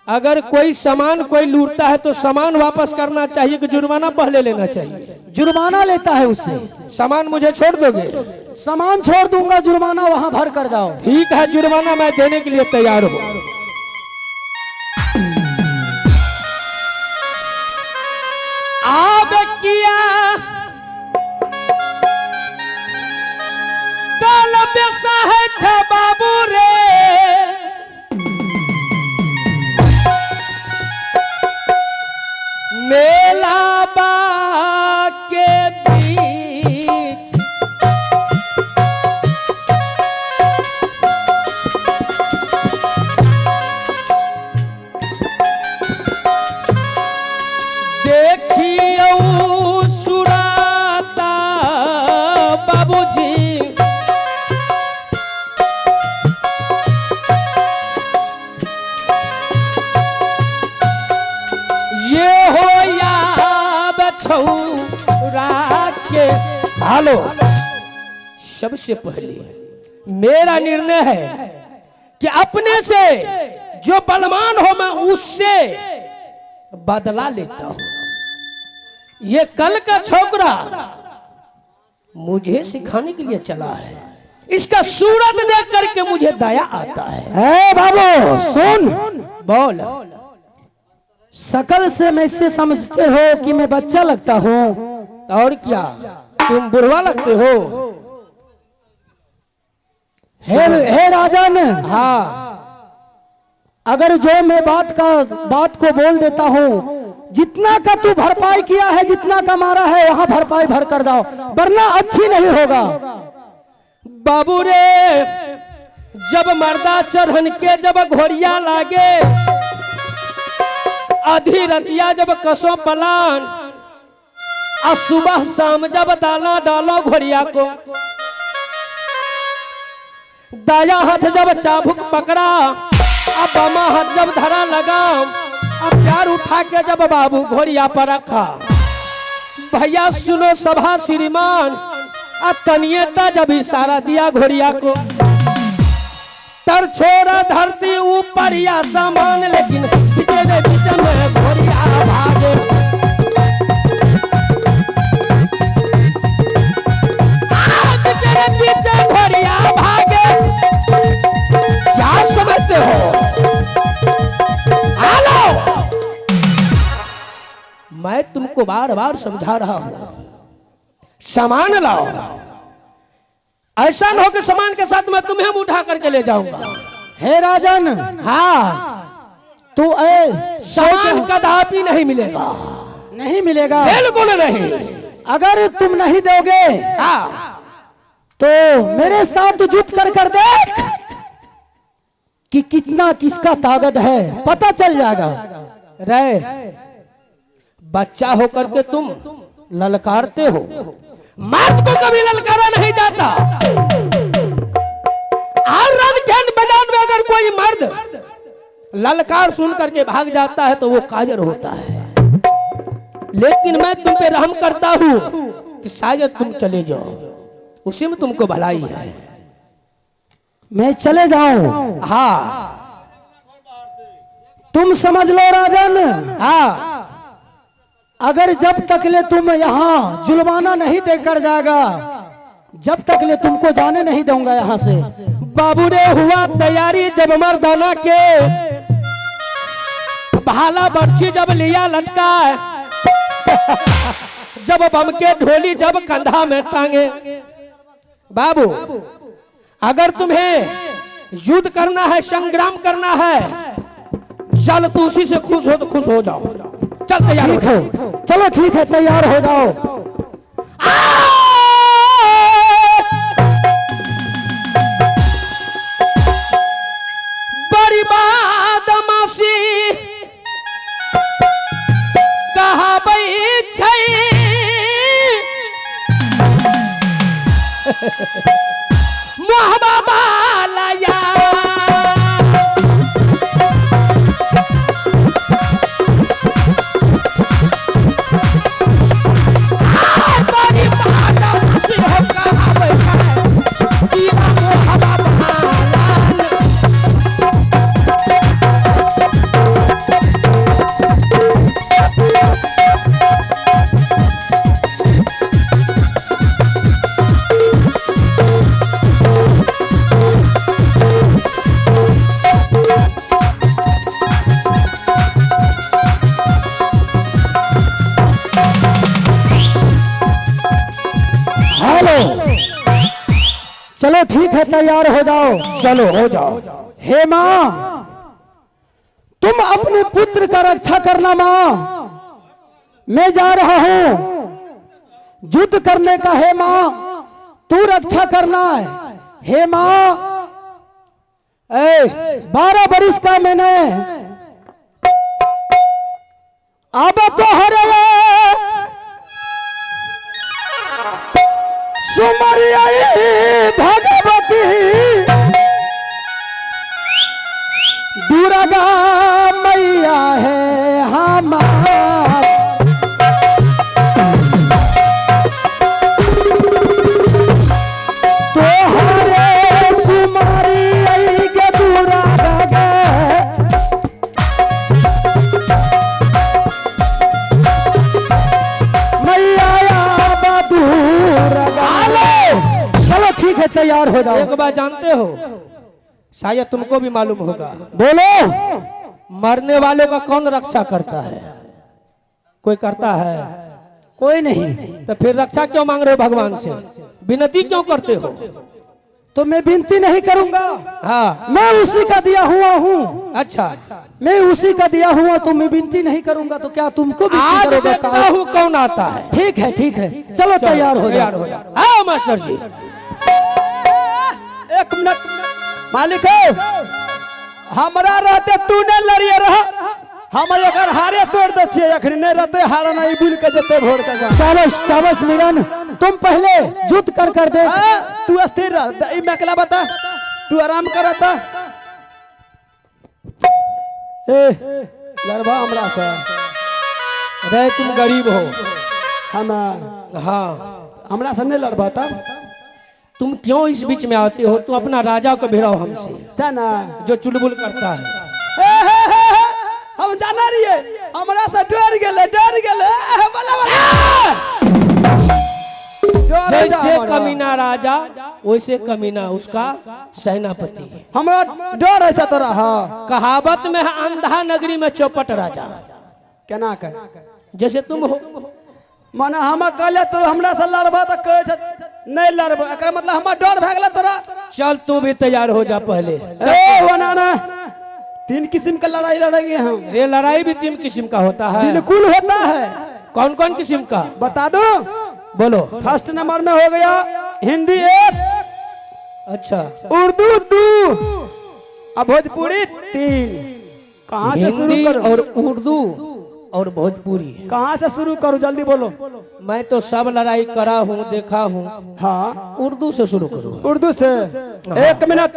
अगर कोई सामान कोई लूटता है तो सामान वापस करना चाहिए कि जुर्माना पहले लेना चाहिए? जुर्माना लेता है उससे। सामान मुझे छोड़ दोगे? सामान छोड़ दूंगा, जुर्माना वहां भर कर जाओ। ठीक है, जुर्माना मैं देने के लिए तैयार हूँ। आब किया कल बेसा है छ बाबू रे, मेला बा के बीच देखियो सुराता बाबूजी, ये हो या बछौरा के। हालो, सबसे पहले मेरा निर्णय है कि अपने से जो बलवान हो मैं उससे बदला लेता हूं। ये कल का छोकरा मुझे सिखाने के लिए चला है, इसका सूरत देख करके मुझे दया आता है। बाबू सुन, बोल। शकल से मैं इससे समझते हो कि मैं बच्चा लगता हूँ? और क्या, तुम बुढ़वा लगते हो? हे राजन, हाँ, अगर जो मैं बात को बोल देता हूँ, जितना का तू भरपाई किया है, जितना का मारा है, वहां भरपाई भर कर जाओ, वरना अच्छी नहीं होगा। बाबू रे, जब मर्दा चढ़न के जब घोड़िया लागे, आधी रतिया जब कसो पलान, और सुबह शाम जब दाना डालो घोड़िया को, दाया हाथ जब चाबुक पकड़ा, अब बामा हाथ जब धरा लगा, अब प्यार उठा के जब बाबू घोड़िया पर रखा। भैया सुनो सभा श्रीमान, अब तनियता जब इशारा दिया घोड़िया को, तर छोड़ा धरती ऊपर या सामान, लेकिन बीच में घोड़िया भागे। बीच घोड़िया भागे, क्या समझते हो? हेलो, मैं तुमको बार बार समझा रहा हूं, सामान लाओ। ऐसा न हो कि सामान के साथ मैं तुम्हें उठा करके ले जाऊंगा। हे राजन, हाँ, तू सामान कदापि नहीं मिलेगा। नहीं मिलेगा? बिल्कुल नहीं। अगर तुम नहीं दोगे, हाँ, तो मेरे साथ जुट कर देख कि कितना किसका ताकत है, पता चल जाएगा। रे, बच्चा होकर के तुम ललकारते हो, मर्द को कभी ललकारा नहीं जाता। और रन के मैदान में अगर कोई मर्द ललकार सुन करके भाग जाता है तो वो कायर होता है। लेकिन मैं तुम पे रहम करता हूं कि शायद तुम चले जाओ, उसी में तुमको भलाई है। मैं चले जाऊं? हाँ, तुम समझ लो राजन। हाँ, अगर जब तक ले तुम यहाँ जुर्माना नहीं देकर जाएगा, जब तक ले तुमको जाने नहीं दूंगा यहाँ से। बाबू ने हुआ तैयारी जब मर्दाना के, भाला बर्छी जब लिया लटका, जब बम के ढोली जब कंधा में टांगे। बाबू, अगर तुम्हें युद्ध करना है, संग्राम करना है, चल तू उसी से खुश हो तो खुश हो जाओ। चल तैयार हो। चलो ठीक है, तैयार हो जाओ। बड़ी बदमाशी कहा बई छै, मोहबा बालया तैयार हो जाओ। चलो हो जाओ। हे माँ, तुम अपने पुत्र का रक्षा करना माँ। मैं जा रहा हूं युद्ध करने का। हे माँ, तू रक्षा करना है। हे माँ, 12 बरिस का मैंने अब तो हरे सुमरिया भगवती दुर्गा मैया है हमार। तो हरे सुमरिया के दुर्गा चलो ठीक है, तैयार हो जाओ। एक बात जानते हो, शायद तुमको भी मालूम होगा, बोलो। मरने वालों का कौन रक्षा करता है? कोई करता है? कोई नहीं। तो फिर रक्षा क्यों मांग रहे हो भगवान से? विनती क्यों करते हो? तो मैं विनती नहीं करूंगा। हाँ, मैं उसी का दिया हुआ हूँ। अच्छा, मैं उसी का दिया हुआ, तो मैं विनती नहीं करूंगा तो क्या तुमको भी आज देखता हूँ कौन आता है। ठीक है, ठीक है, चलो तैयार हो जाओ। आओ मास्टर जी। एक मिनट मालिक हो, हमरा रहते तू न लड़िए रहा। हम अगर हारे तोड़ दे छिए, अखनी नहीं रहते हारा नहीं बुल के जते भोर का। शाबाश शाबाश मिलन, तुम पहले युद्ध कर दे। तू अस्थिर रह, ई मैकला बता, तू आराम करता। ए लड़वा हमरा से। रे तुम गरीब हो। हम हाँ, हमरा से नहीं लड़वा था। तुम क्यों इस बीच में आते हो? तुम अपना राजा को भिड़ाओ हमसे, सना जो चुलबुल करता है। हम जाना रही है, हमरा से डर गेले, डर गेले। जैसे कमीना राजा वैसे कमीना उसका सेनापति। हमरा डर है तोरा। कहावत में है, अंधा नगरी में चौपट राजा। केना कह? जैसे तुम हो। माना हम कहले तो हमरा से लड़बा तो कहे छ नहीं लड़बा, एकर मतलब हमरा डर भ गेल तोरा। चल तू भी तैयार हो जा पहले। ए वनाना, 3 किस्म का लड़ाई लड़ेंगे हम। ये लड़ाई भी 3 किस्म का होता है। बिल्कुल होता है। कौन कौन किस्म का बता दो। बोलो। फर्स्ट नंबर में हो गया हिंदी 1, अच्छा, उर्दू 2 और भोजपुरी 3। कहाँ से शुरू हिंदी करूं? और उर्दू और भोजपुरी। कहाँ से शुरू करूं, जल्दी बोलो। मैं तो सब लड़ाई करा हूँ, देखा हूँ। हाँ, उर्दू से शुरू करूँ। उर्दू से। 1 मिनट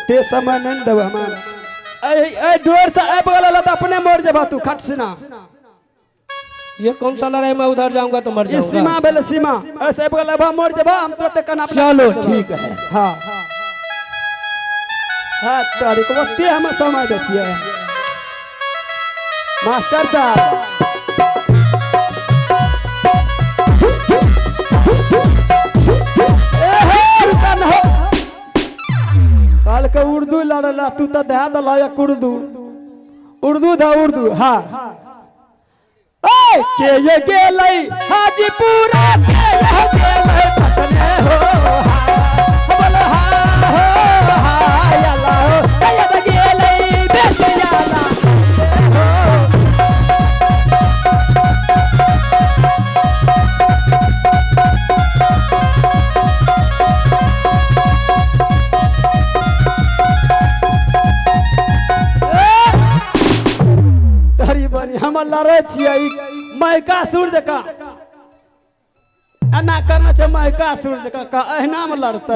ते समय नहीं देव हमारा। डोर से ऐप वाला तो अपने मोड़ जब तू खट सीना। ये कौन सा लड़ाई? मैं उधर जाऊंगा तो मर इस सीमा जाऊंगा। बेल सीमा ऐसे ऐप वाला मोड़ जब हम तुरंत कना। चलो ठीक है। हाँ हाँ, तारीख वक्ती हम समय दे छिए मास्टर साहब। काल के उर्दू लड़ला, तू तो दे दला एक उर्दू। उर्दू था उर्दू। हाँ, के ये गेलै हाजीपुरा के ये गेलै पटने हो। बोल हा हो हा याला हो, ये गेलै बेसियाला तरी बनी हम लड़े छियै मायका सूर्य का। एना करना छै मायका सूर्य का अहिना में लड़ते।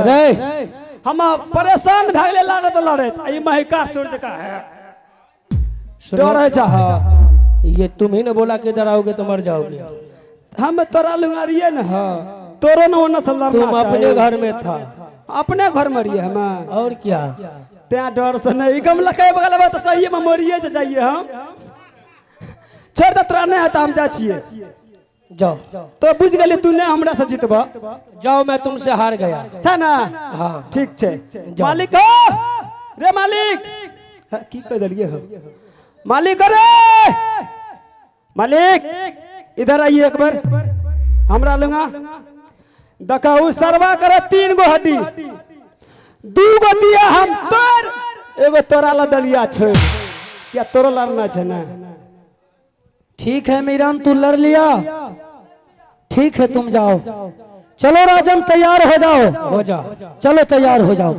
हम परेशान भ गेले लड़त लड़त। ई मायका सूर्य का है। डर है। ये तुम ही ने बोला कि इधर आओगे तो मर जाओगे। हम तोरा लुंगारिए न ह, तोरो न ओना से लड़ना। तुम अपने घर में था। अपने घर में रहिए हम। और क्या? त्या डर से नहीं गम लगे बगल में तो सही में मरिए जाइए हम। छोड़ दे, तोरा नहीं आता हम जा छिए। जाओ तो बुझ गली तू नहीं हमरा से जीतबा। जाओ, मैं तुमसे हार गया। है ना? हाँ ठीक छे। मालिक हो रे, मालिक की कह दिलिए हो? मालिक रे, मालिक इधर आइए एक बार। हमरा लूंगा देखा उ सरवा करे 3 गो हड्डी 2 गो दिया हम तोर एगो तोरा ला दलिया छोड़ क्या तोरो लड़ना है ना। ठीक है मीरान तू लड़ लिया, ठीक है तुम जाओ। चलो राजन तैयार हो जाओ, हो जा। चलो तैयार हो जाओ।